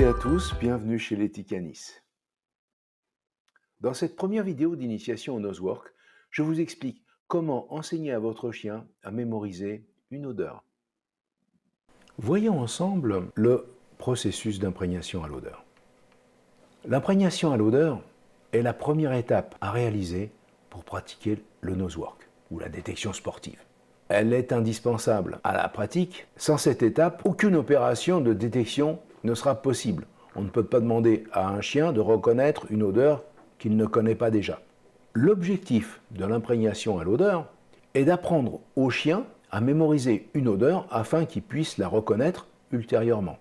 et à tous, bienvenue chez Leti Canis. Dans cette première vidéo d'initiation au Nosework, je vous explique comment enseigner à votre chien à mémoriser une odeur. Voyons ensemble le processus d'imprégnation à l'odeur. L'imprégnation à l'odeur est la première étape à réaliser pour pratiquer le Nosework ou la détection sportive. Elle est indispensable à la pratique. Sans cette étape, aucune opération de détection ne sera possible. On ne peut pas demander à un chien de reconnaître une odeur qu'il ne connaît pas déjà. L'objectif de l'imprégnation à l'odeur est d'apprendre au chien à mémoriser une odeur afin qu'il puisse la reconnaître ultérieurement.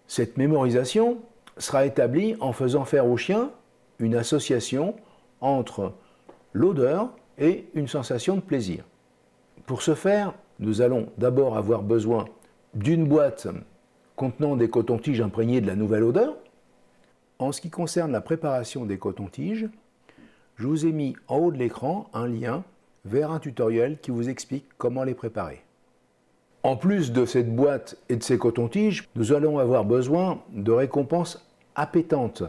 Cette mémorisation sera établie en faisant faire au chien une association entre l'odeur et une sensation de plaisir. Pour ce faire, nous allons d'abord avoir besoin d'une boîte contenant des cotons-tiges imprégnés de la nouvelle odeur. En ce qui concerne la préparation des cotons-tiges, je vous ai mis en haut de l'écran un lien vers un tutoriel qui vous explique comment les préparer. En plus de cette boîte et de ces cotons-tiges, nous allons avoir besoin de récompenses appétantes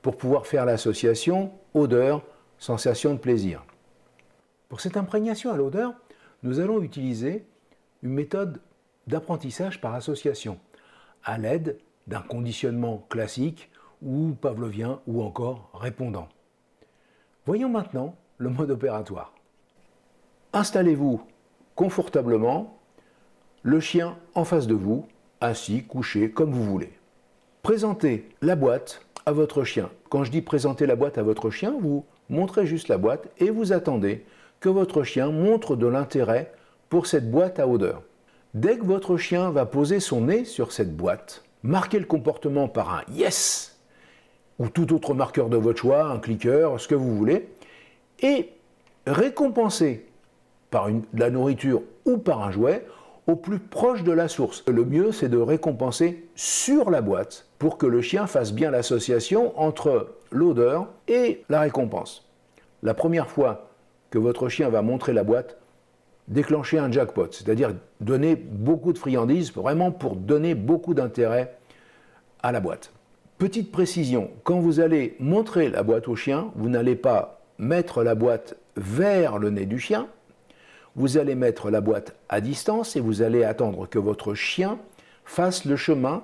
pour pouvoir faire l'association odeur-sensation de plaisir. Pour cette imprégnation à l'odeur, nous allons utiliser une méthode d'apprentissage par association à l'aide d'un conditionnement classique ou pavlovien ou encore répondant. Voyons maintenant le mode opératoire. Installez-vous confortablement, le chien en face de vous, assis, couché, comme vous voulez. Présentez la boîte à votre chien. Quand je dis présenter la boîte à votre chien, vous montrez juste la boîte et vous attendez que votre chien montre de l'intérêt pour cette boîte à odeur. Dès que votre chien va poser son nez sur cette boîte, marquez le comportement par un « yes » ou tout autre marqueur de votre choix, un cliqueur, ce que vous voulez, et récompensez par de la nourriture ou par un jouet au plus proche de la source. Le mieux, c'est de récompenser sur la boîte pour que le chien fasse bien l'association entre l'odeur et la récompense. La première fois que votre chien va montrer la boîte, déclenchez un jackpot, c'est-à-dire donner beaucoup de friandises, vraiment pour donner beaucoup d'intérêt à la boîte. Petite précision, quand vous allez montrer la boîte au chien, vous n'allez pas mettre la boîte vers le nez du chien, vous allez mettre la boîte à distance et vous allez attendre que votre chien fasse le chemin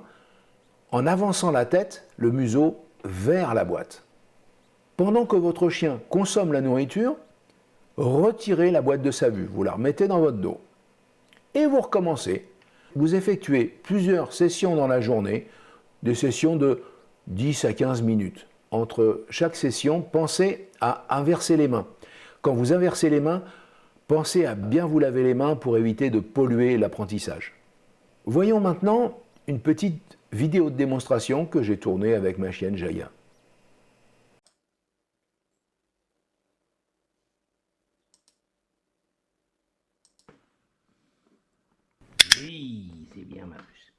en avançant la tête, le museau, vers la boîte. Pendant que votre chien consomme la nourriture, retirez la boîte de sa vue, vous la remettez dans votre dos. Et vous recommencez. Vous effectuez plusieurs sessions dans la journée, des sessions de 10 à 15 minutes. Entre chaque session, pensez à inverser les mains. Quand vous inversez les mains, pensez à bien vous laver les mains pour éviter de polluer l'apprentissage. Voyons maintenant une petite vidéo de démonstration que j'ai tournée avec ma chienne Jaya. Oui, c'est bien ma puce.